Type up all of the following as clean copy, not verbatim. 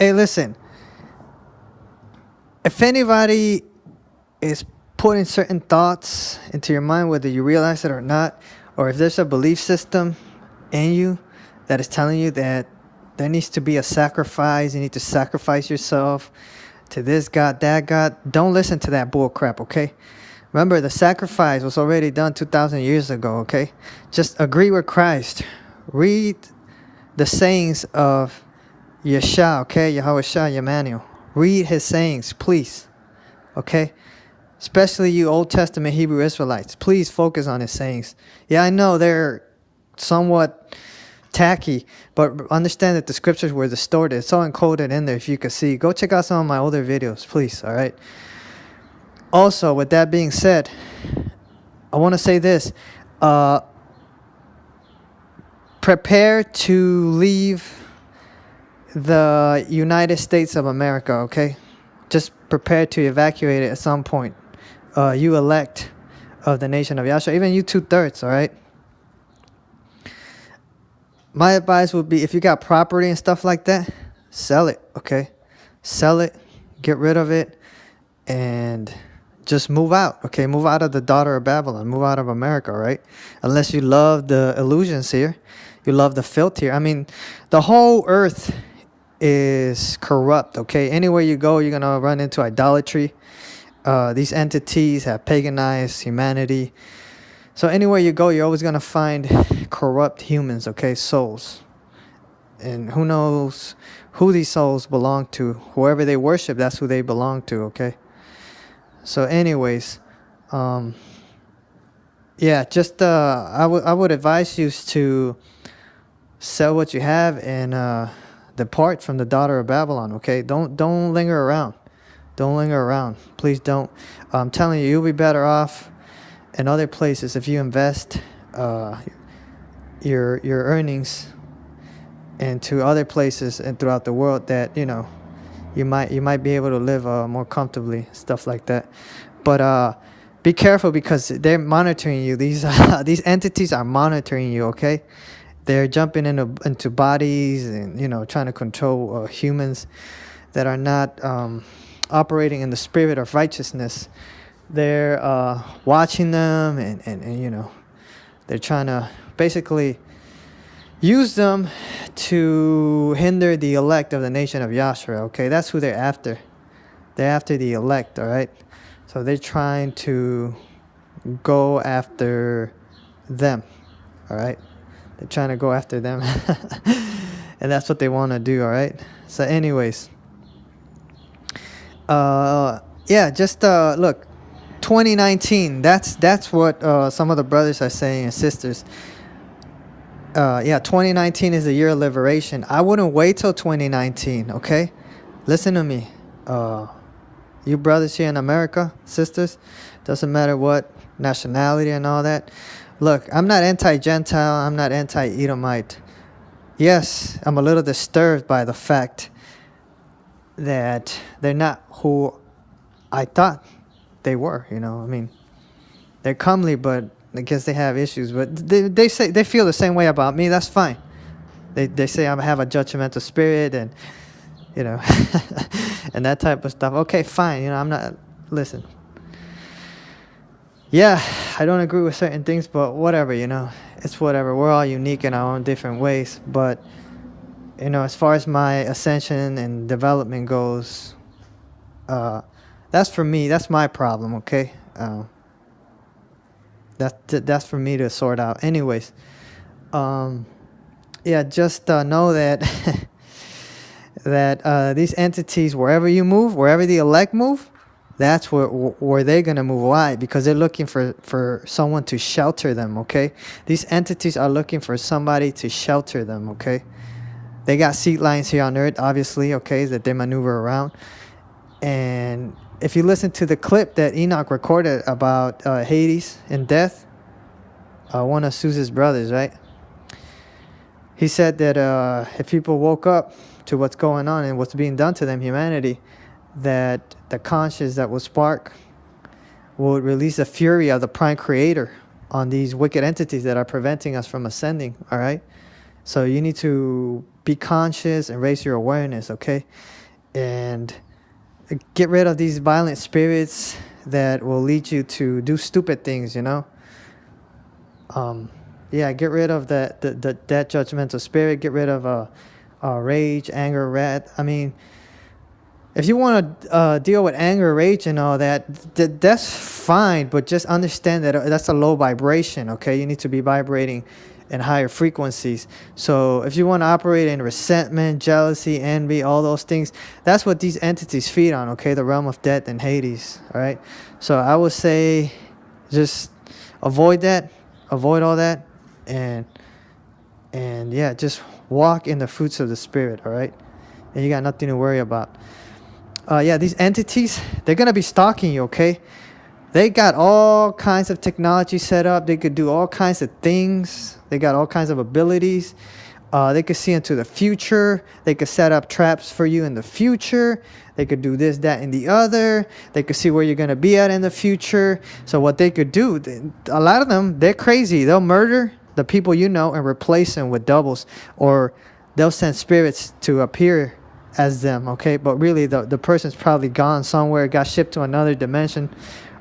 Hey, listen. If anybody is putting certain thoughts into your mind, whether you realize it or not, or if there's a belief system in you that is telling you that there needs to be a sacrifice, you need to sacrifice yourself to this God, that God, don't listen to that bull crap, okay? Remember, the sacrifice was already done 2,000 years ago, okay? Just agree with Christ. Read the sayings of Yeshua, okay? Yahweh Shah, Emmanuel. Read his sayings, please, okay? Especially you Old Testament Hebrew Israelites. Please focus on his sayings. Yeah, I know they're somewhat tacky, but understand that the scriptures were distorted. It's all encoded in there if you could see. Go check out some of my older videos, please, all right? Also, with that being said, I want to say this. Prepare to leave the United States of America, okay? Just prepare to evacuate it at some point. You elect of the nation of Yahshua, even you 2/3, all right? My advice would be, if you got property and stuff like that, sell it, okay? Sell it, get rid of it, and just move out, okay? Move out of the daughter of Babylon. Move out of America, right? Unless you love the illusions here. You love the filth here. I mean, the whole earth is corrupt, okay? Anywhere you go, you're going to run into idolatry. These entities have paganized humanity. So anywhere you go, you're always going to find corrupt humans, okay? Souls. And who knows who these souls belong to. Whoever they worship, that's who they belong to, okay? So anyways, yeah, just I would advise you to sell what you have and depart from the daughter of Babylon, okay? Don't linger around. Don't linger around. Please don't. I'm telling you, you'll be better off in other places if you invest your earnings into other places and throughout the world that, you know, you might be able to live more comfortably, stuff like that. But be careful, because they're monitoring you. These entities are monitoring you, okay? They're jumping into bodies and, you know, trying to control humans that are not operating in the spirit of righteousness. They're watching them and you know, they're trying to basically use them to hinder the elect of the nation of Yahshua, okay? That's who they're after. They're after the elect, all right? So they're trying to go after them, all right? They're trying to go after them. And that's what they want to do, all right? So anyways, yeah, just look, 2019, that's what some of the brothers are saying and sisters. Yeah, 2019 is the year of liberation. I wouldn't wait till 2019, okay? Listen to me. You brothers here in America, sisters, doesn't matter what nationality and all that. Look, I'm not anti-Gentile. I'm not anti-Edomite. Yes, I'm a little disturbed by the fact that they're not who I thought they were, you know. I mean, they're comely, but I guess they have issues. But they say they feel the same way about me. That's fine. They say I have a judgmental spirit and, you know, and that type of stuff. Okay, fine. You know, I'm not, listen. Yeah, I don't agree with certain things, but whatever, you know. It's whatever. We're all unique in our own different ways. But, you know, as far as my ascension and development goes, that's for me. That's my problem, okay? That's for me to sort out. Anyways, yeah, just know that that these entities, wherever you move, wherever the elect move, that's where they're going to move. Why? Because they're looking for someone to shelter them, okay? These entities are looking for somebody to shelter them, okay? They got seat lines here on earth, obviously, okay, that they maneuver around. And if you listen to the clip that Enoch recorded about Hades and death, one of Suze's brothers, right? He said that if people woke up to what's going on and what's being done to them, humanity, that the conscience that will spark will release the fury of the prime creator on these wicked entities that are preventing us from ascending, all right? So you need to be conscious and raise your awareness, okay? And get rid of these violent spirits that will lead you to do stupid things, you know? Yeah, get rid of that judgmental spirit. Get rid of rage, anger, wrath. I mean, if you want to deal with anger, rage, and all that, that's fine. But just understand that that's a low vibration, okay? You need to be vibrating in higher frequencies. So if you want to operate in resentment, jealousy, envy, all those things, that's what these entities feed on, okay? The realm of death and Hades, all right? So I would say just avoid that. Avoid all that. And yeah, just walk in the fruits of the Spirit, all right? And you got nothing to worry about. Yeah, these entities, they're going to be stalking you, okay? They got all kinds of technology set up. They could do all kinds of things. They got all kinds of abilities. They could see into the future. They could set up traps for you in the future. They could do this, that, and the other. They could see where you're going to be at in the future. So what they could do, a lot of them, they're crazy. They'll murder the people you know and replace them with doubles. Or they'll send spirits to appear as them, okay? But really, the person's probably gone somewhere, got shipped to another dimension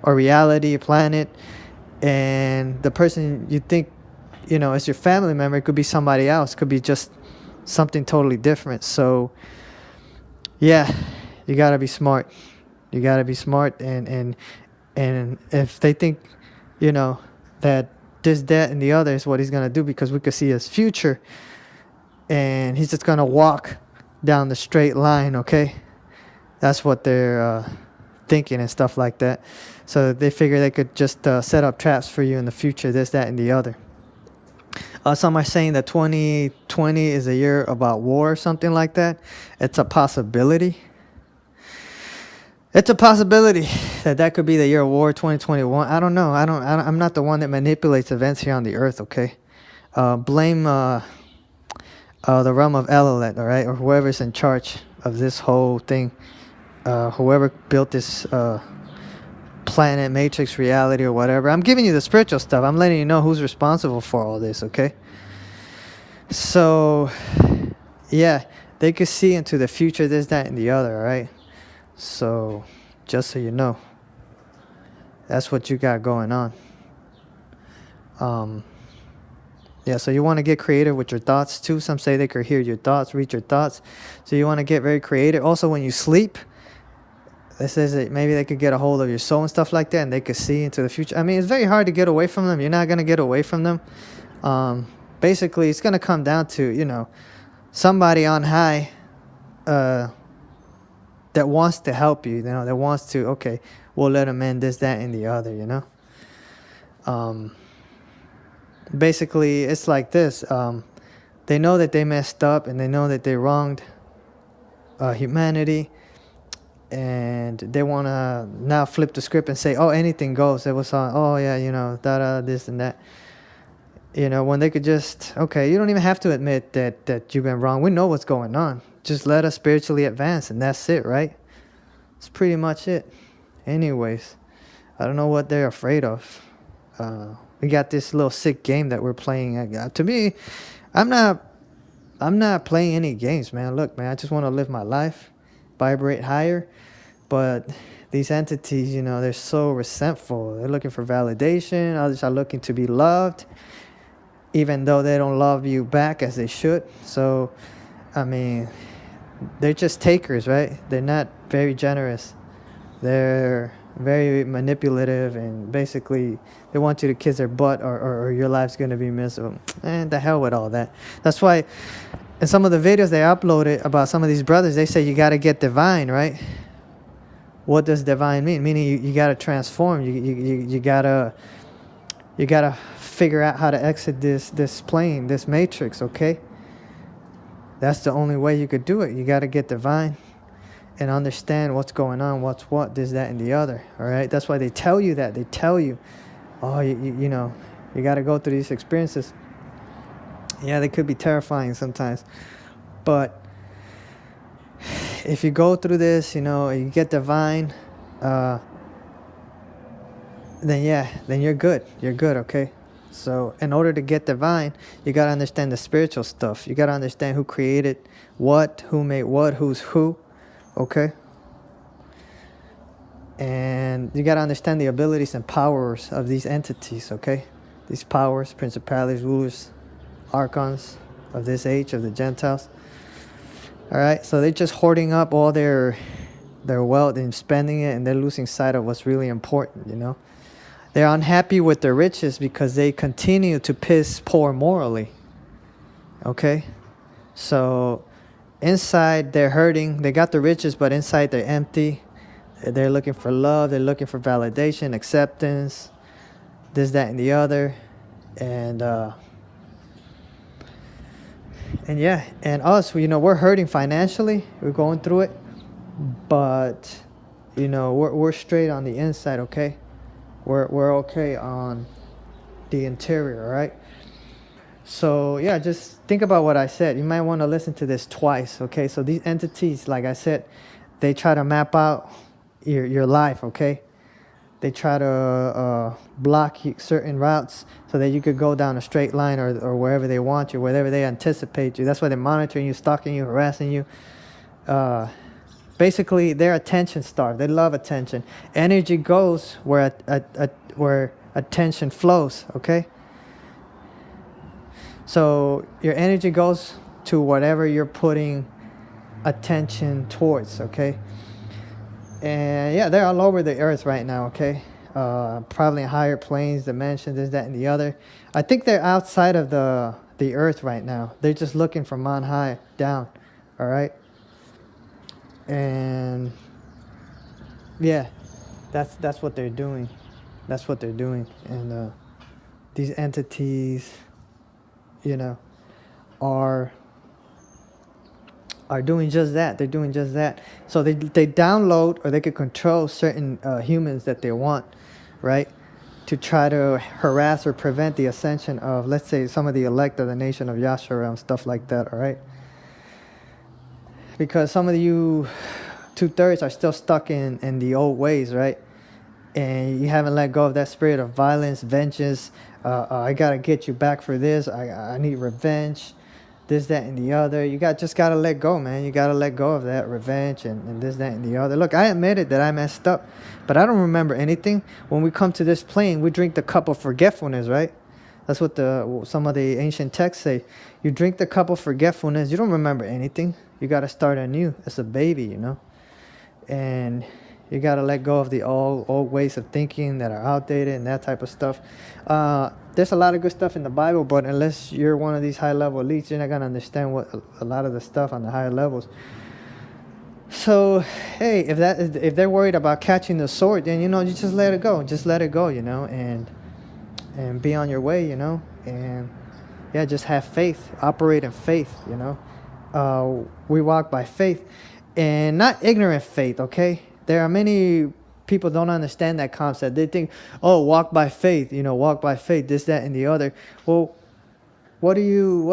or reality, planet. And the person you think, you know, as your family member, it could be somebody else. It could be just something totally different. So, yeah, you got to be smart. You got to be smart. And if they think, you know, that this, that, and the other is what he's going to do, because we could see his future, and he's just going to walk down the straight line, okay? That's what they're thinking and stuff like that. So they figure they could just set up traps for you in the future, this, that, and the other. Some are saying that 2020 is a year about war or something like that. It's a possibility. It's a possibility that could be the year of war, 2021. I don't know. I'm not the one that manipulates events here on the earth, okay? Blame the realm of Elilet, all right? Or whoever's in charge of this whole thing. Whoever built this planet, matrix, reality, or whatever. I'm giving you the spiritual stuff. I'm letting you know who's responsible for all this, okay? So, yeah, they could see into the future, this, that, and the other, all right? So, just so you know, that's what you got going on. Yeah, so you want to get creative with your thoughts too. Some say they could hear your thoughts, read your thoughts. So you want to get very creative. Also, when you sleep, it says that maybe they could get a hold of your soul and stuff like that, and they could see into the future. I mean, it's very hard to get away from them. You're not going to get away from them. Basically, it's going to come down to, you know, somebody on high that wants to help you, you know, that wants to, okay, we'll let them in, this, that, and the other, you know. Basically, it's like this. They know that they messed up, and they know that they wronged humanity. And they want to now flip the script and say, oh, anything goes. It was on, oh, yeah, you know, this and that. You know, when they could just, okay, you don't even have to admit that you've been wrong. We know what's going on. Just let us spiritually advance, and that's it, right? That's pretty much it. Anyways, I don't know what they're afraid of. We got this little sick game that we're playing. To me, I'm not playing any games, man. Look, man, I just want to live my life, vibrate higher. But these entities, you know, they're so resentful. They're looking for validation. Others are looking to be loved, even though they don't love you back as they should. So, I mean, they're just takers, right? They're not very generous. They're very manipulative, and basically they want you to kiss their butt, or your life's going to be miserable. And the hell with all that. That's why in some of the videos they uploaded about some of these brothers, they say you got to get divine, right? What does divine mean? Meaning you got to transform. You got to figure out how to exit this plane, this matrix, okay? That's the only way you could do it. You got to get divine and understand what's going on, what's what, this, that, and the other, all right? That's why they tell you that. They tell you, oh, you know, you got to go through these experiences. Yeah, they could be terrifying sometimes. But if you go through this, you know, you get divine, then you're good. You're good, okay? So in order to get divine, you got to understand the spiritual stuff. You got to understand who created what, who made what, who's who. Okay? And you got to understand the abilities and powers of these entities. Okay? These powers, principalities, rulers, archons of this age, of the Gentiles. All right? So they're just hoarding up all their wealth and spending it, and they're losing sight of what's really important, you know? They're unhappy with their riches because they continue to piss poor morally. Okay? So inside they're hurting. They got the riches, but inside they're empty. They're looking for love. They're looking for validation, acceptance, this, that, and the other. And yeah, and us, you know, we're hurting financially. We're going through it. But, you know, we're straight on the inside, okay? We're okay on the interior, all right? So, yeah, just think about what I said. You might want to listen to this twice, okay? So these entities, like I said, they try to map out your life, okay? They try to block certain routes so that you could go down a straight line or wherever they want you, wherever they anticipate you. That's why they're monitoring you, stalking you, harassing you. Basically, they're attention starved. They love attention. Energy goes where attention flows, okay? So your energy goes to whatever you're putting attention towards, okay? And yeah, they're all over the earth right now, okay? Probably in higher planes, dimensions, this, that, and the other. I think they're outside of the earth right now. They're just looking from on high down, all right? And yeah, that's what they're doing. That's what they're doing. And these entities, you know, are doing just that. They're doing just that. So they download, or they could control certain humans that they want, right? To try to harass or prevent the ascension of, let's say, some of the elect of the nation of Yasharal and stuff like that, all right? Because some of you 2/3 are still stuck in the old ways, right? And you haven't let go of that spirit of violence, vengeance. I gotta get you back for this. I need revenge, this, that, and the other. You just gotta let go, man. You gotta let go of that revenge and this, that, and the other. Look, I admitted that I messed up, but I don't remember anything. When we come to this plane, we drink the cup of forgetfulness, right? That's what some of the ancient texts say. You drink the cup of forgetfulness. You don't remember anything. You got to start anew as a baby, you know. And you got to let go of the old ways of thinking that are outdated and that type of stuff. There's a lot of good stuff in the Bible, but unless you're one of these high-level elites, you're not going to understand what a lot of the stuff on the higher levels. So, hey, if they're worried about catching the sword, then, you know, you just let it go. Just let it go, you know, and be on your way, you know, and yeah, just have faith, operate in faith, you know. We walk by faith and not ignorant faith, okay? There are many people don't understand that concept. They think, oh, walk by faith, you know, walk by faith, this, that, and the other. Well, what do you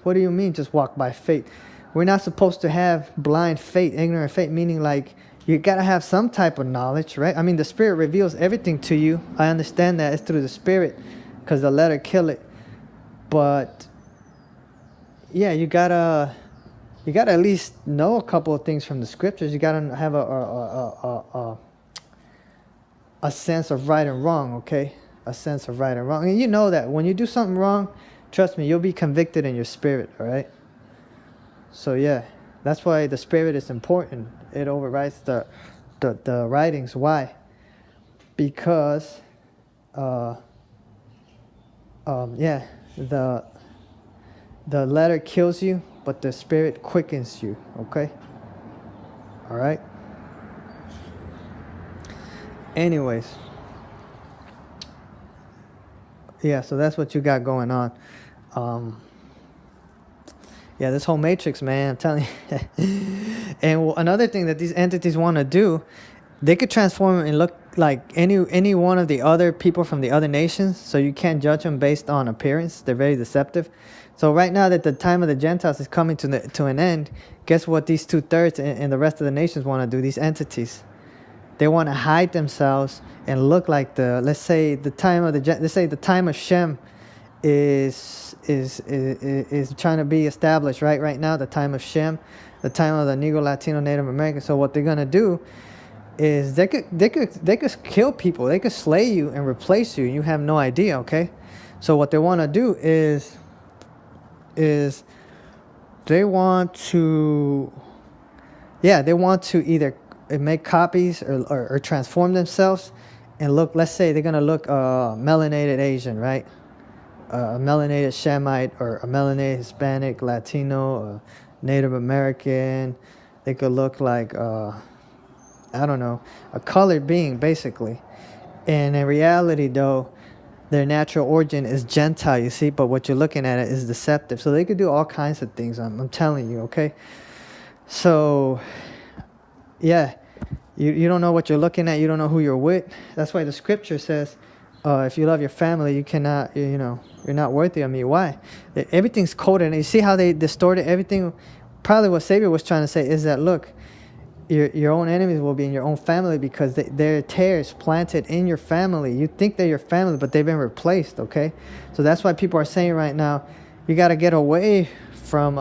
mean just walk by faith? We're not supposed to have blind faith, ignorant faith, meaning like you got to have some type of knowledge, right? I mean, the Spirit reveals everything to you. I understand that it's through the Spirit because the letter kill it. But yeah, you gotta at least know a couple of things from the scriptures. You gotta have a sense of right and wrong, okay? A sense of right and wrong. And you know that when you do something wrong, trust me, you'll be convicted in your spirit, all right? So yeah, that's why the Spirit is important. It overrides the writings. Why? Because yeah, the letter kills you, but the Spirit quickens you, okay? All right? Anyways. Yeah, so that's what you got going on. Yeah, this whole matrix, man, I'm telling you. And another thing that these entities want to do, they could transform and look like any one of the other people from the other nations, so you can't judge them based on appearance. They're very deceptive. So right now that the time of the Gentiles is coming to an end, guess what these 2/3 and the rest of the nations want to do, these entities? they want to hide themselves and look like let's say the time of Shem is trying to be established right now, the time of Shem, the time of the Negro, Latino, Native American. So what they're gonna do is they could kill people, they could slay you and replace you, and you have no idea. Okay, so what they want to do is they want to either make copies or transform themselves and look, let's say they're gonna look melanated Asian, right? A melanated Shamite, or a melanated Hispanic, Latino, Native American. They could look like I don't know, a colored being, basically. And in reality, though, their natural origin is Gentile, you see, but what you're looking at is deceptive. So they could do all kinds of things, I'm telling you, okay? So, yeah, you don't know what you're looking at, you don't know who you're with. That's why the scripture says, if you love your family, you cannot, you're not worthy of me. Why? Everything's coded. And you see how they distorted everything? Probably what Savior was trying to say is that, look, your own enemies will be in your own family because they're tares planted in your family. You think they're your family, but they've been replaced, okay? So that's why people are saying right now, you got to get away from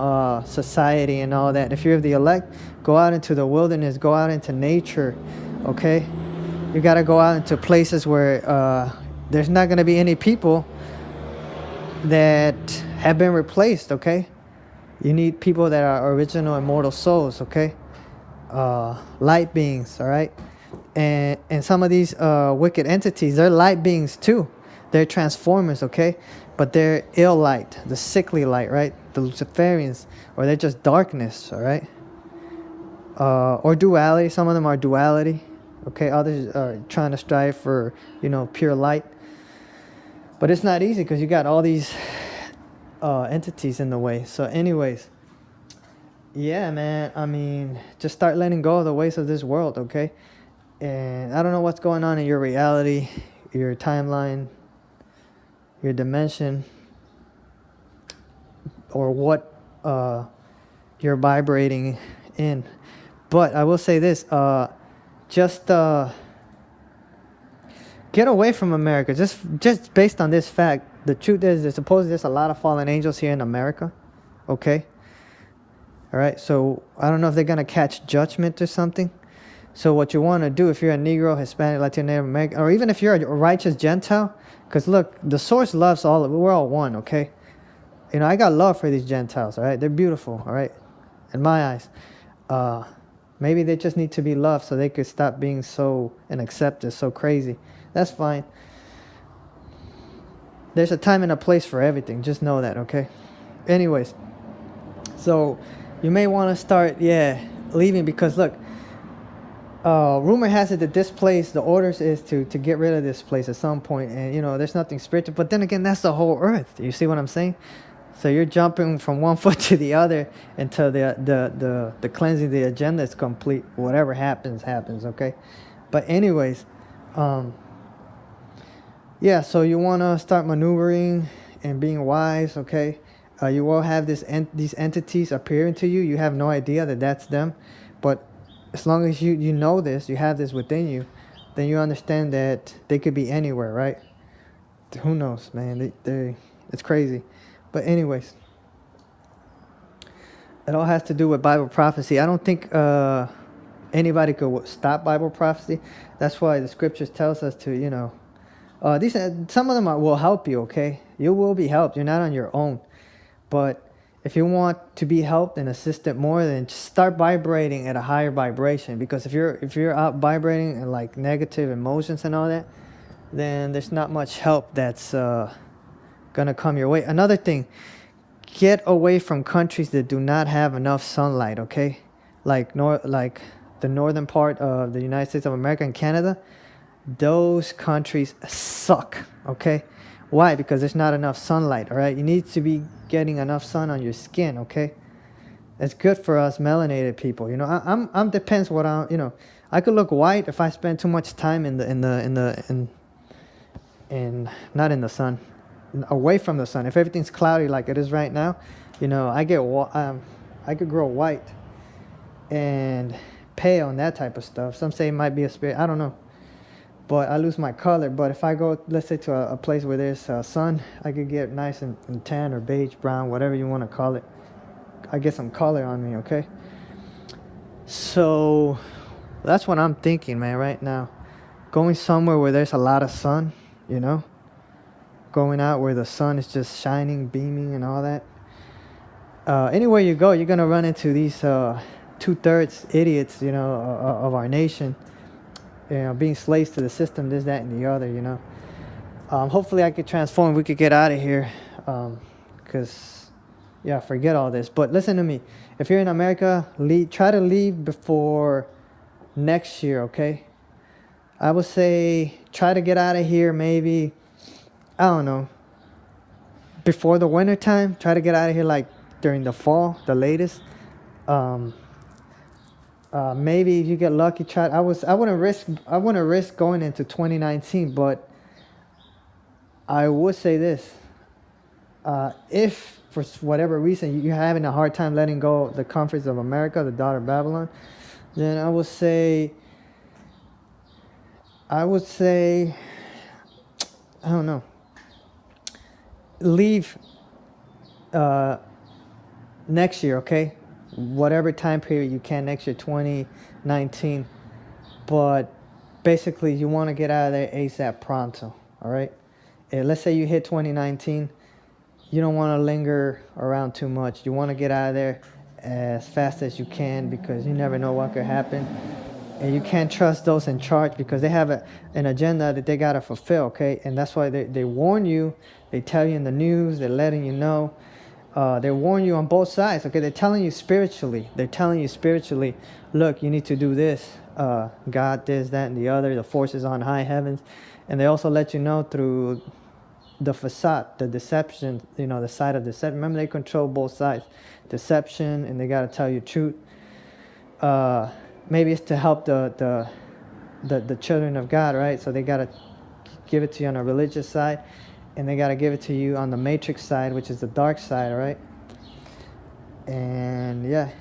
society and all that. If you're of the elect, go out into the wilderness, go out into nature, okay? You got to go out into places where there's not going to be any people that have been replaced, okay? You need people that are original immortal souls, okay? Light beings, all right? And some of these wicked entities, they're light beings too. They're transformers, okay? But they're ill light, the sickly light, right? The Luciferians, or they're just darkness, all right? Or duality. Some of them are duality, okay? Others are trying to strive for, pure light. But it's not easy because you got all these entities in the way. So anyways, yeah, man, I mean, just start letting go of the ways of this world, okay? And I don't know what's going on in your reality, your timeline, your dimension, or what you're vibrating in. But I will say this, just get away from America. Just based on this fact, the truth is, supposedly there's a lot of fallen angels here in America, okay? All right, so I don't know if they're going to catch judgment or something. So what you want to do, if you're a Negro, Hispanic, Latino, Native American, or even if you're a righteous Gentile, because look, the source loves all of it. We're all one, okay? I got love for these Gentiles, all right? They're beautiful, all right? In my eyes. Maybe they just need to be loved so they could stop being so and accepted, so crazy. That's fine. There's a time and a place for everything. Just know that, okay? Anyways, so you may want to start, leaving because, look, rumor has it that this place, the orders is to get rid of this place at some point. And, there's nothing spiritual. But then again, that's the whole earth. You see what I'm saying? So you're jumping from one foot to the other until the cleansing, the agenda is complete. Whatever happens, okay? But anyways, so you want to start maneuvering and being wise, okay? You will have these entities appearing to you. You have no idea that that's them. But as long as you know this, you have this within you, then you understand that they could be anywhere, right? Who knows, man? It's crazy. But anyways, it all has to do with Bible prophecy. I don't think anybody could stop Bible prophecy. That's why the scriptures tells us to, some of them will help you, okay? You will be helped. You're not on your own. But if you want to be helped and assisted more, then just start vibrating at a higher vibration. Because if you're out vibrating and like negative emotions and all that, then there's not much help that's gonna come your way. Another thing, get away from countries that do not have enough sunlight, okay? Like the northern part of the United States of America and Canada, those countries suck, okay? Why? Because there's not enough sunlight, all right? You need to be getting enough sun on your skin, okay? It's good for us melanated people. I'm depends what I could look white if I spend too much time not in the sun, away from the sun. If everything's cloudy like it is right now, I could grow white. And pale and that type of stuff. Some say it might be a spirit. I don't know. But I lose my color. But if I go, let's say, to a place where there's sun, I could get nice and tan or beige, brown, whatever you want to call it. I get some color on me, okay? So that's what I'm thinking, man, right now. Going somewhere where there's a lot of sun, you know? Going out where the sun is just shining, beaming, and all that. Anywhere you go, you're going to run into these 2/3 idiots, you know, of our nation. You know, being slaves to the system, this, that, and the other, you know. Hopefully I could transform. We could get out of here. Because, yeah, forget all this. But listen to me. If you're in America, try to leave before next year, okay? I would say try to get out of here maybe, I don't know, before the winter time. Try to get out of here like during the fall, the latest. Maybe if you get lucky, I wouldn't risk going into 2019, but I would say this. If for whatever reason you're having a hard time letting go of the comforts of America, the daughter of Babylon, then I would say, I don't know, leave next year, okay? Whatever time period you can next year, 2019. But basically, you want to get out of there ASAP pronto, all right? And let's say you hit 2019. You don't want to linger around too much. You want to get out of there as fast as you can because you never know what could happen. And you can't trust those in charge because they have an agenda that they got to fulfill, okay? And that's why they warn you. They tell you in the news. They're letting you know. They warn you on both sides, okay? They're telling you spiritually. Look, you need to do this. God, this, that, and the other. The forces on high heavens. And they also let you know through the facade, the deception, you know, the side of deception. Remember, they control both sides. Deception, and they got to tell you truth. Maybe it's to help the children of God, right? So they got to give it to you on a religious side, and they got to give it to you on the matrix side, which is the dark side, right? And yeah,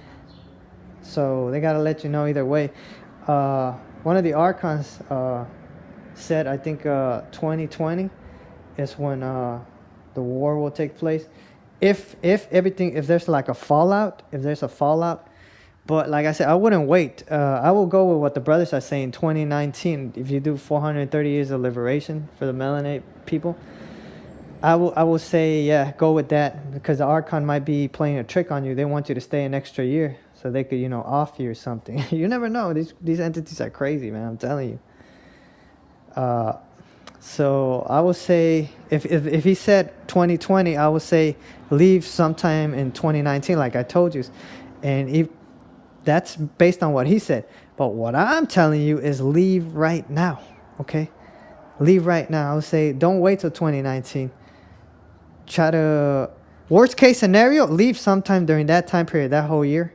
so they got to let you know either way. One of the archons said, I think 2020 is when the war will take place. If there's like a fallout, but like I said, I wouldn't wait. I will go with what the brothers are saying, 2019. If you do 430 years of liberation for the melanated people, I will say, yeah, go with that, because the Archon might be playing a trick on you. They want you to stay an extra year so they could, off you or something. You never know. These entities are crazy, man. I'm telling you. So I would say, if he said 2020, I would say leave sometime in 2019, like I told you. And that's based on what he said. But what I'm telling you is leave right now, okay? Leave right now. I would say don't wait till 2019. Try to, worst case scenario, leave sometime during that time period, that whole year.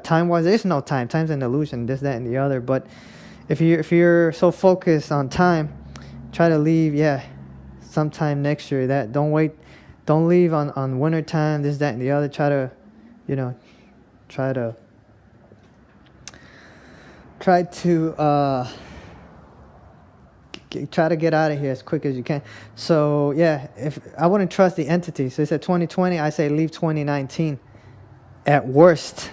Time-wise, there's no time. Time's an illusion, this, that, and the other. But if you're so focused on time, try to leave, sometime next year. That don't wait. Don't leave on winter time, this, that, and the other. Try to, try to get out of here as quick as you can. So if I wouldn't trust the entity. So they said 2020, I say leave 2019. At worst,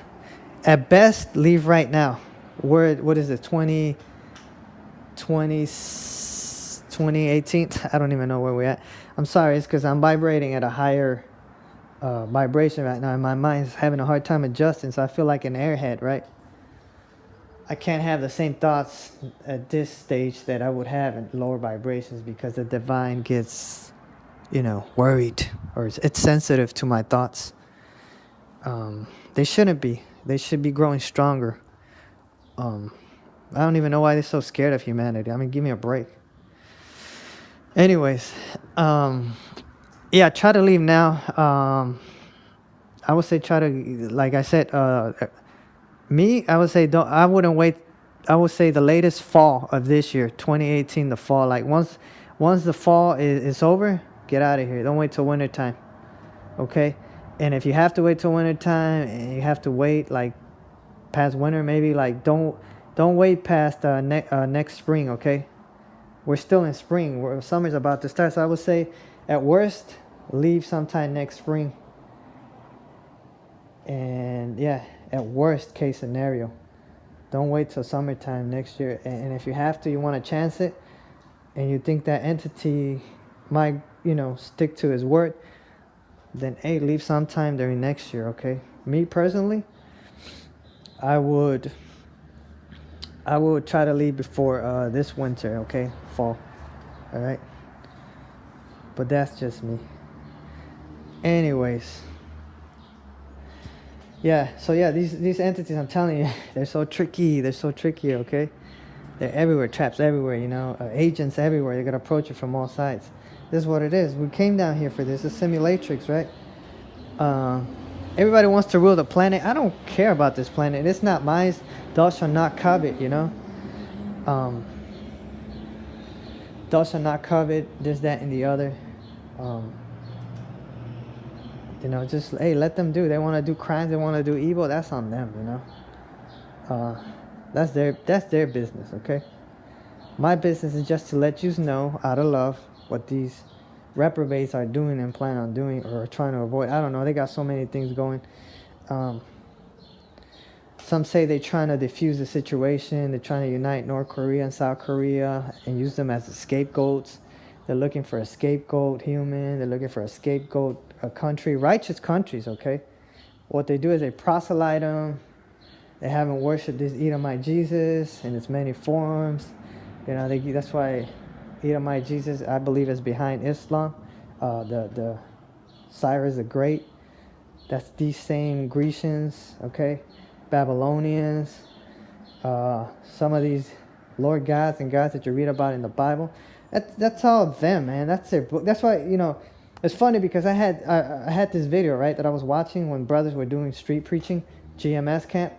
at best, leave right now. What is it? 2018? I don't even know where we're at. I'm sorry, it's because I'm vibrating at a higher vibration right now, and my mind's having a hard time adjusting. So I feel like an airhead, right? I can't have the same thoughts at this stage that I would have at lower vibrations, because the divine gets, worried, or it's sensitive to my thoughts. They shouldn't be. They should be growing stronger. I don't even know why they're so scared of humanity. I mean, give me a break. Anyways, try to leave now. I would say try to, like I said, I would say I wouldn't wait. I would say the latest fall of this year, 2018, the fall. Like once the fall is over, get out of here. Don't wait till winter time. Okay? And if you have to wait till winter time and you have to wait like past winter, maybe. Like, don't wait past next spring, okay? We're still in spring. Summer's about to start. So I would say, at worst, leave sometime next spring. And yeah, at worst case scenario, don't wait till summertime next year. And if you have to, you want to chance it, and you think that entity might, stick to his word, then hey, leave sometime during next year, okay? Me personally, I would try to leave before this winter, okay? Fall. All right? But that's just me. Anyways. Yeah, so yeah, these entities, I'm telling you, they're so tricky, okay? They're everywhere, traps everywhere, agents everywhere. They're going to approach you from all sides. This is what it is. We came down here for this. It's a simulatrix, right? Everybody wants to rule the planet. I don't care about this planet. It's not mine. Thou shalt not covet, Thou shalt not covet, this, that, and the other. Just, hey, let them do. They want to do crimes. They want to do evil. That's on them, That's their business, okay? My business is just to let you know, out of love, what these reprobates are doing and plan on doing or trying to avoid. I don't know. They got so many things going. Some say they're trying to defuse the situation. They're trying to unite North Korea and South Korea and use them as scapegoats. They're looking for a scapegoat human. They're looking for a scapegoat country. Righteous countries, okay? What they do is they proselyte them. They haven't worshipped this Edomite Jesus in its many forms. That's why Edomite Jesus, I believe, is behind Islam. The Cyrus the Great. That's these same Grecians, okay? Babylonians. Some of these Lord gods and gods that you read about in the Bible. That's all them, man. That's their book. That's why, it's funny because I had this video, right, that I was watching when brothers were doing street preaching, GMS camp.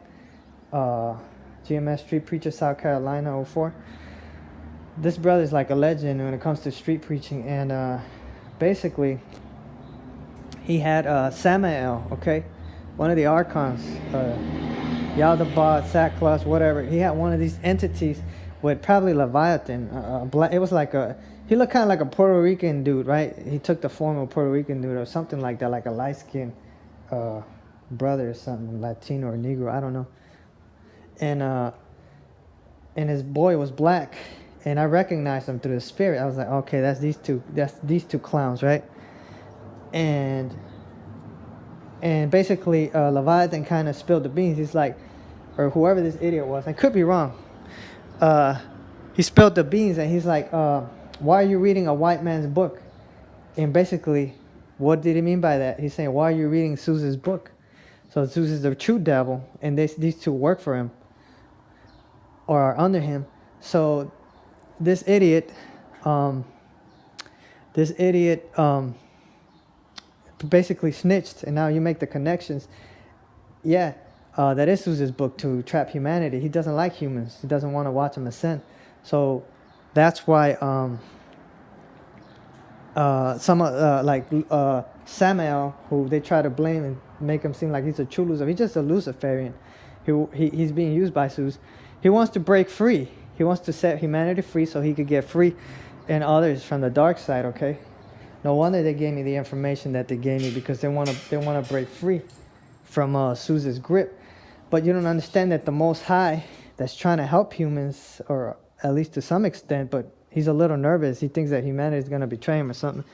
GMS Street Preacher, South Carolina, 04. This brother's like a legend when it comes to street preaching, and basically he had Samael, okay, one of the archons, Yaldabaoth, Sackcloth, whatever. He had one of these entities with probably Leviathan. It was like he looked kind of like a Puerto Rican dude, right? He took the form of a Puerto Rican dude or something like that, like a light-skinned brother or something, Latino or Negro, I don't know. And his boy was black, and I recognized him through the spirit. I was like, okay, that's these two clowns, right? And basically Leviathan kind of spilled the beans. He's like, or whoever this idiot was, I could be wrong. He spilled the beans, and he's like, why are you reading a white man's book? And basically, what did he mean by that? He's saying, why are you reading Zeus's book? So Zeus is the true devil, and these two work for him or are under him. So this idiot basically snitched, and now you make the connections. Yeah, that is Zeus's book to trap humanity. He doesn't like humans. He doesn't want to watch them ascend. So that's why Samael, who they try to blame and make him seem like he's a true Lucifer. He's just a Luciferian. He's being used by Zeus. He wants to break free. He wants to set humanity free so he could get free and others from the dark side, okay? No wonder they gave me the information that they gave me, because they want to break free from Zeus's grip. But you don't understand that the Most High, that's trying to help humans, or at least to some extent, but he's a little nervous. He thinks that humanity is going to betray him or something.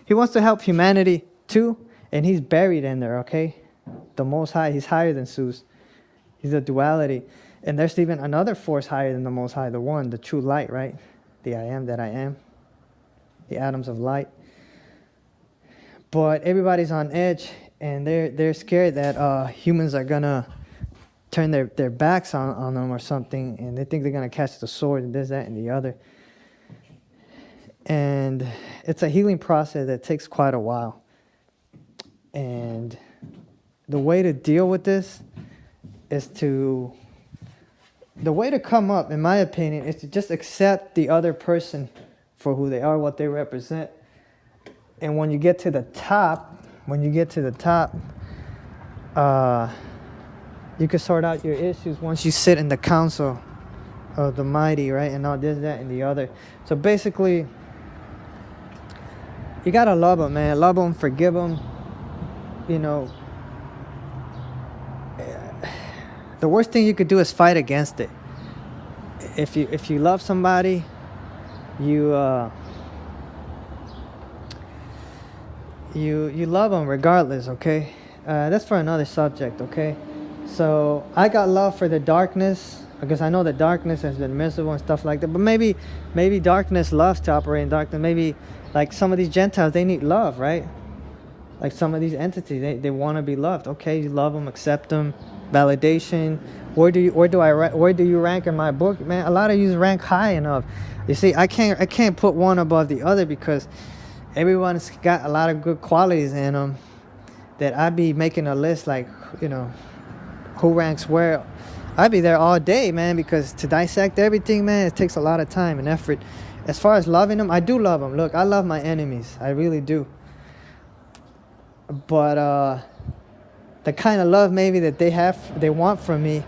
He wants to help humanity too, and he's buried in there, okay? The Most High, he's higher than Zeus. He's a duality. And there's even another force higher than the Most High, the one, the true light, right? The I am that I am. The atoms of light. But everybody's on edge, and they're scared that humans are going to turn their backs on them or something, and they think they're going to catch the sword and this, that, and the other. And it's a healing process that takes quite a while. And the way to deal with this is the way to come up, in my opinion, is to just accept the other person for who they are, what they represent. And when you get to the top, You can sort out your issues once you sit in the council of the mighty, right? And all this, that, and the other. So basically, you gotta love them, man. Love them, forgive them. You know, the worst thing you could do is fight against it. If you love somebody, you love them regardless, okay? That's for another subject, okay? So I got love for the darkness because I know the darkness has been miserable and stuff like that. But maybe darkness loves to operate in darkness. Maybe like some of these Gentiles, they need love, right? Like some of these entities, they want to be loved. Okay, you love them, accept them, validation. Where do you rank in my book, man? A lot of you rank high enough. You see, I can't put one above the other because everyone's got a lot of good qualities in them. That I'd be making a list like, you know, who ranks where. I'd be there all day, man, because to dissect everything, man, it takes a lot of time and effort. As far as loving them, I do love them. Look, I love my enemies. I really do. But the kind of love maybe that they want from me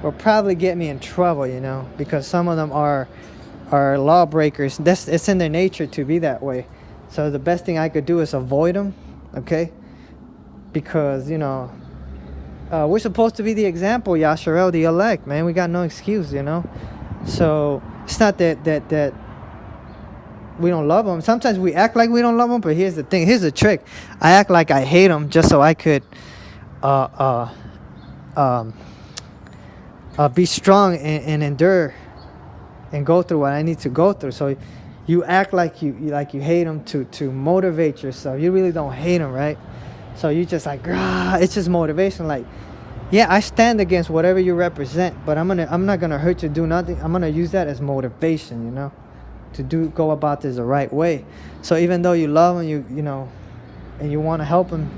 will probably get me in trouble, you know, because some of them are lawbreakers. It's in their nature to be that way. So the best thing I could do is avoid them, okay? Because, you know, we're supposed to be the example, Yasharel, the elect, man. We got no excuse, you know? So it's not that we don't love them. Sometimes we act like we don't love them, but here's the thing. Here's the trick. I act like I hate them just so I could be strong and endure and go through what I need to go through. So you act like you hate them to motivate yourself. You really don't hate them, right? So you just like, it's just motivation. Like, yeah, I stand against whatever you represent, but I'm not gonna hurt you, do nothing. I'm gonna use that as motivation, you know, to go about this the right way. So even though you love them, you know, and you want to help them,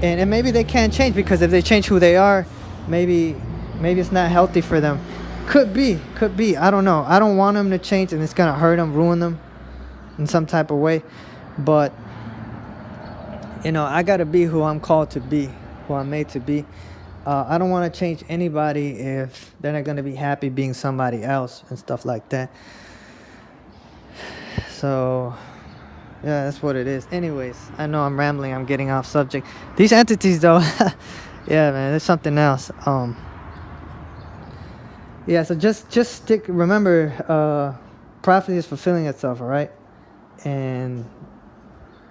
and maybe they can't change, because if they change who they are, maybe it's not healthy for them. Could be. I don't know. I don't want them to change, and it's gonna hurt them, ruin them in some type of way. But you know, I gotta be who I'm called to be, who I'm made to be. I don't want to change anybody if they're not gonna be happy being somebody else and stuff like that. So yeah, that's what it is. Anyways, I know I'm rambling. I'm getting off subject. These entities, though, yeah, man, there's something else. Yeah, so just remember, prophecy is fulfilling itself, all right? And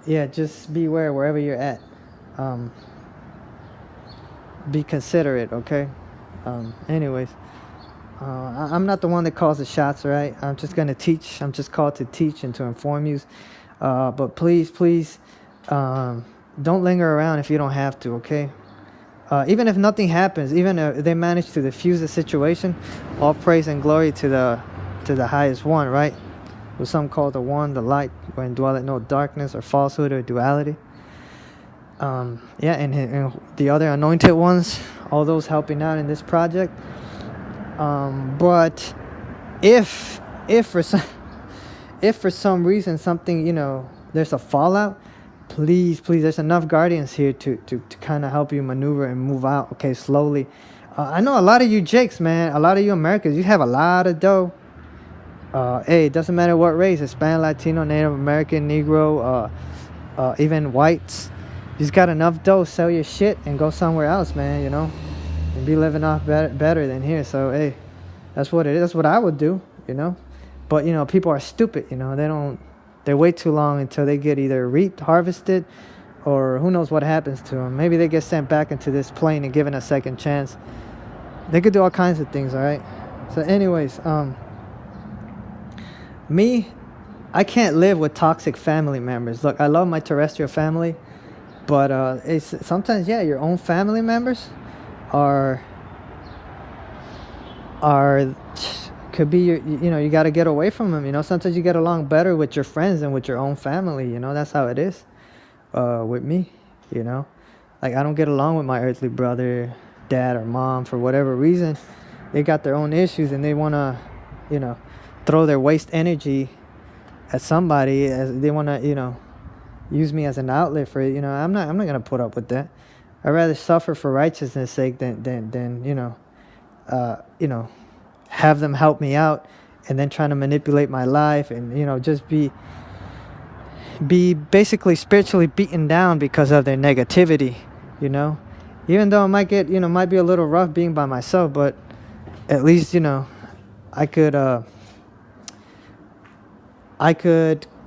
yeah, just beware wherever you're at. Be considerate, okay? Anyways, I'm not the one that calls the shots, right? I'm just gonna teach. I'm just called to teach and to inform you. But please, don't linger around if you don't have to, okay? Even if nothing happens, even if they manage to diffuse the situation, all praise and glory to the highest one, right? What some call the one, the light, when dwelleth no darkness or falsehood or duality. Yeah, and the other anointed ones, all those helping out in this project. But if for some reason something, you know, there's a fallout, please, there's enough guardians here to kind of help you maneuver and move out, okay, slowly. I know a lot of you Jakes, man, a lot of you Americans, you have a lot of dough. Hey, it doesn't matter what race, Hispanic, Latino, Native American, Negro, even whites. You just got enough dough, sell your shit and go somewhere else, man, you know, and be living off better than here. So hey, that's what it is. That's what I would do, you know. But you know, people are stupid, you know. They wait too long until they get either reaped, harvested, or who knows what happens to them. Maybe they get sent back into this plane and given a second chance. They could do all kinds of things, all right? So anyways, me, I can't live with toxic family members. Look, I love my terrestrial family, but it's sometimes, yeah, your own family members could be your, you know, you got to get away from them, you know. Sometimes you get along better with your friends than with your own family, you know. That's how it is with me, you know. Like, I don't get along with my earthly brother, dad, or mom for whatever reason. They got their own issues and they want to, you know, throw their waste energy at somebody, as they want to, you know, use me as an outlet for it. You know, I'm not gonna put up with that. I'd rather suffer for righteousness' sake than have them help me out and then trying to manipulate my life and just be basically spiritually beaten down because of their negativity. you know Even though it might be a little rough being by myself, but at least I could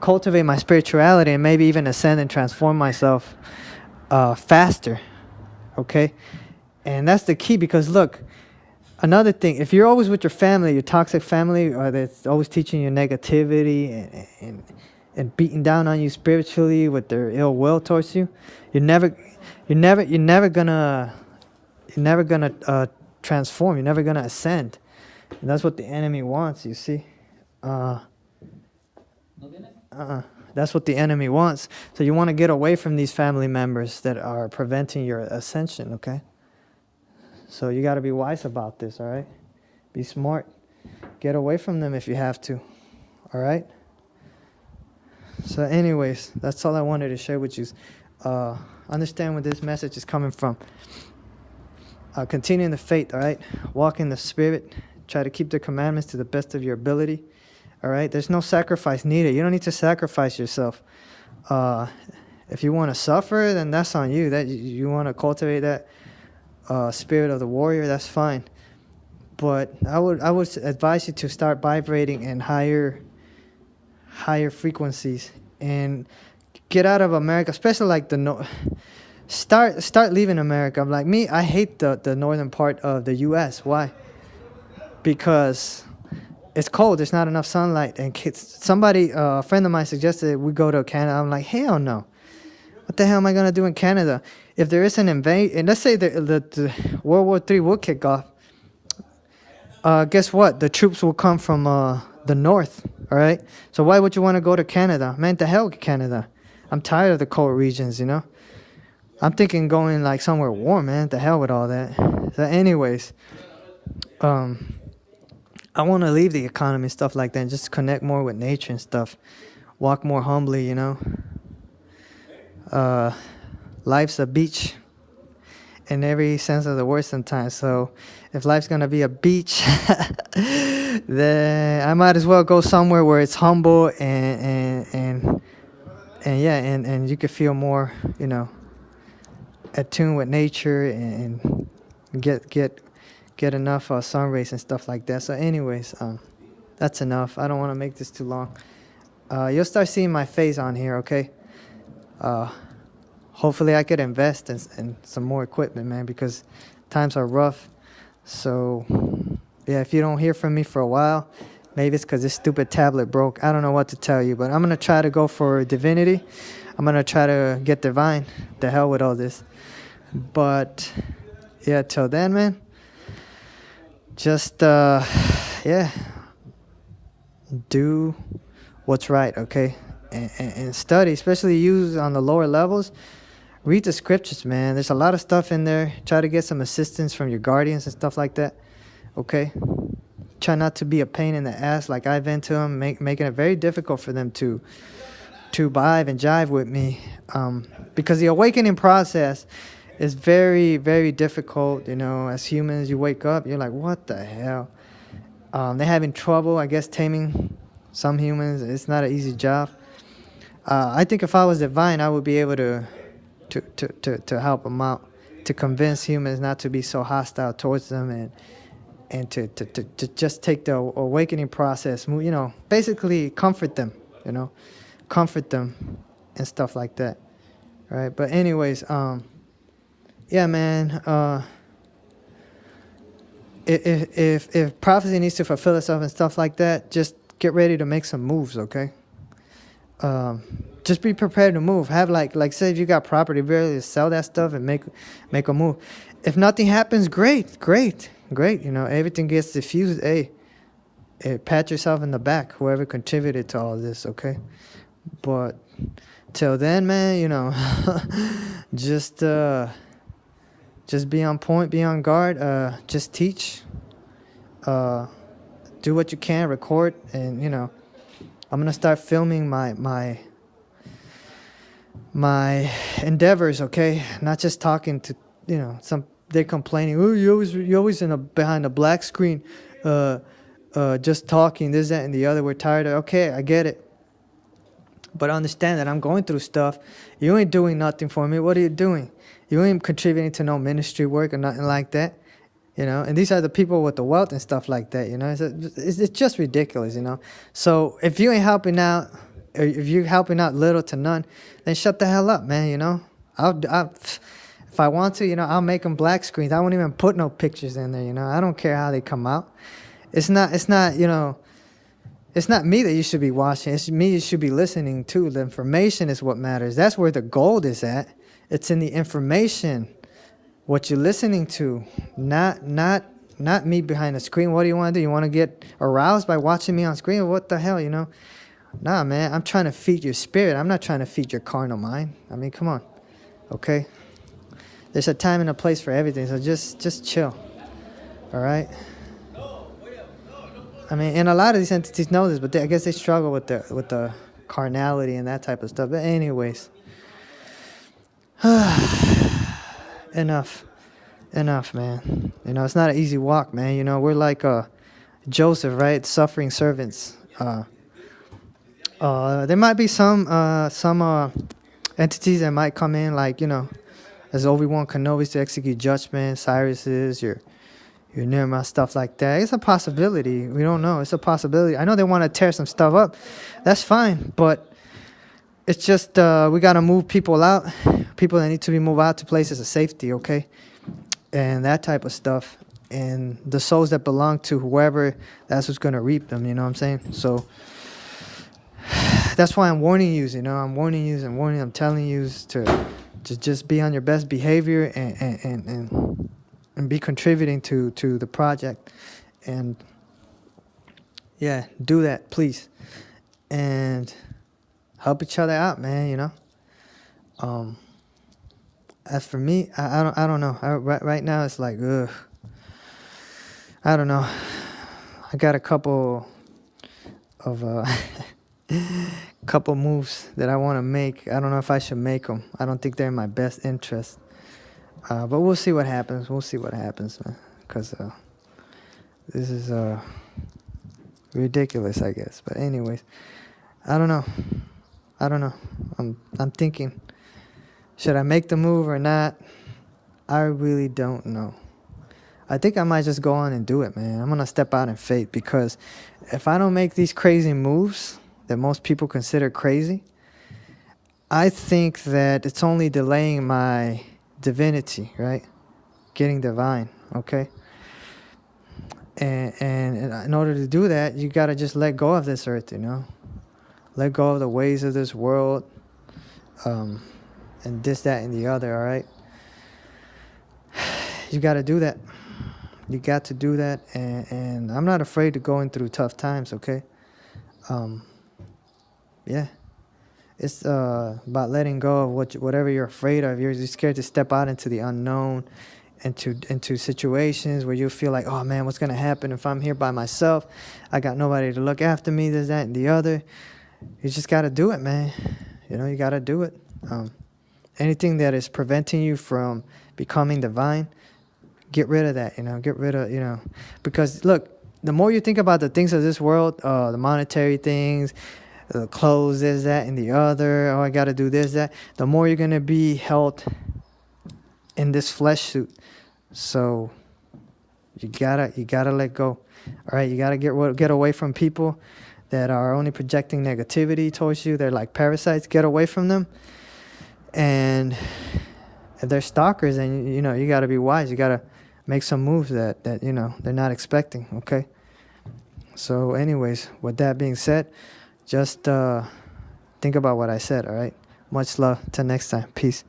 cultivate my spirituality and maybe even ascend and transform myself faster. Okay. And that's the key, because look, another thing, if you're always with your family, your toxic family, or that's always teaching you negativity and beating down on you spiritually with their ill will towards you, you're never gonna transform. You're never gonna ascend, and that's what the enemy wants. You see, that's what the enemy wants. So you want to get away from these family members that are preventing your ascension. Okay. So you got to be wise about this, all right? Be smart. Get away from them if you have to, all right? So anyways, that's all I wanted to share with you. Understand where this message is coming from. Continue in the faith, all right? Walk in the Spirit. Try to keep the commandments to the best of your ability, all right? There's no sacrifice needed. You don't need to sacrifice yourself. If you want to suffer, then that's on you. That you want to cultivate that spirit of the warrior, that's fine. But I would advise you to start vibrating in higher frequencies and get out of America, especially like start leaving America. Like me, I hate the northern part of the US. Why? Because it's cold, there's not enough sunlight, and a friend of mine suggested we go to Canada. I'm like, hell no. What the hell am I going to do in Canada? If there is an invasion, and let's say the World War III will kick off, guess what? The troops will come from the north, all right? So why would you want to go to Canada? Man, the hell with Canada. I'm tired of the cold regions, I'm thinking going like somewhere warm, man. The hell with all that. So anyways, I want to leave the economy and stuff like that and just connect more with nature and stuff. Walk more humbly, Life's a beach in every sense of the word sometimes. So if life's going to be a beach, then I might as well go somewhere where it's humble and you could feel more, attuned with nature and get enough sun rays and stuff like that. So anyways, that's enough. I don't want to make this too long. You'll start seeing my face on here, okay? Hopefully I could invest in some more equipment, man, because times are rough. So, yeah, if you don't hear from me for a while, maybe it's because this stupid tablet broke. I don't know what to tell you, but I'm going to try to go for divinity. I'm going to try to get divine. The hell with all this. But, yeah, till then, man, just, do what's right, okay? And study, especially you on the lower levels. Read the scriptures, man. There's a lot of stuff in there. Try to get some assistance from your guardians and stuff like that. Okay? Try not to be a pain in the ass like I've been to them, making it very difficult for them to vibe and jive with me. Because the awakening process is very, very difficult. As humans, you wake up, you're like, what the hell? They're having trouble, I guess, taming some humans. It's not an easy job. I think if I was divine, I would be able to help them out, to convince humans not to be so hostile towards them, and to just take the awakening process, basically comfort them, comfort them and stuff like that, right? But anyways, yeah, man. If prophecy needs to fulfill itself and stuff like that, just get ready to make some moves, okay? Just be prepared to move. Have like say if you got property, really sell that stuff and make a move. If nothing happens, great. Everything gets diffused. Hey, pat yourself in the back, whoever contributed to all this, okay? But till then, man, just be on point, be on guard. Just teach. Do what you can, record, and I'm gonna start filming my endeavors, okay? Not just talking they're complaining. Oh, you always behind a black screen, just talking this, that, and the other. We're tired. Okay, I get it. But understand that I'm going through stuff. You ain't doing nothing for me. What are you doing? You ain't contributing to no ministry work or nothing like that. And these are the people with the wealth and stuff like that. It's just ridiculous. So if you ain't helping out, or if you're helping out little to none, then shut the hell up, man. If I want to, I'll make them black screens. I won't even put no pictures in there. I don't care how they come out. It's not it's not me that you should be watching. It's me you should be listening to. The information is what matters. That's where the gold is at. It's in the information, what you're listening to, not me behind the screen. What do you want to do? You want to get aroused by watching me on screen? What the hell, Nah, man, I'm trying to feed your spirit. I'm not trying to feed your carnal mind. I mean, come on, okay? There's a time and a place for everything, so just chill, all right? I mean, and a lot of these entities know this, but I guess they struggle with the carnality and that type of stuff. But anyways, enough, man. It's not an easy walk, man. We're like Joseph, right? Suffering servants. There might be some entities that might come in, like as Obi-Wan Kenobi's to execute judgment. Cyrus's, your Nirma, stuff like that. It's a possibility. We don't know. It's a possibility. I know they want to tear some stuff up. That's fine, but it's just we got to move people out. People that need to be moved out to places of safety, okay? And that type of stuff. And the souls that belong to whoever, that's who's going to reap them, you know what I'm saying? So that's why I'm warning you, I'm telling you to just be on your best behavior and be contributing to the project. And yeah, do that, please. And help each other out, man, As for me, I don't know. Right now it's like, ugh. I don't know. I got a couple of couple moves that I want to make. I don't know if I should make them. I don't think they're in my best interest. But we'll see what happens. Man. Because this is ridiculous, I guess. But anyways, I don't know. I'm thinking, should I make the move or not? I really don't know. I think I might just go on and do it, man. I'm going to step out in faith, because if I don't make these crazy moves that most people consider crazy, I think that it's only delaying my divinity, right? Getting divine, okay? And in order to do that, you got to just let go of this earth, Let go of the ways of this world, and this, that, and the other, all right? You got to do that. You got to do that, and I'm not afraid to going through tough times, okay? Yeah. It's about letting go of whatever you're afraid of. You're scared to step out into the unknown, into situations where you feel like, oh man, what's gonna happen if I'm here by myself? I got nobody to look after me, this, that, and the other. You just gotta do it, man. You gotta do it. Anything that is preventing you from becoming divine, get rid of that, get rid of, because look, the more you think about the things of this world, the monetary things, the clothes, this, that, and the other, oh, I got to do this, that, the more you're going to be held in this flesh suit. So you gotta let go. All right, you got to get away from people that are only projecting negativity towards you. They're like parasites. Get away from them. And if they're stalkers, then, you got to be wise. You got to make some moves that they're not expecting, okay? So anyways, with that being said, just think about what I said, all right? Much love. Till next time. Peace.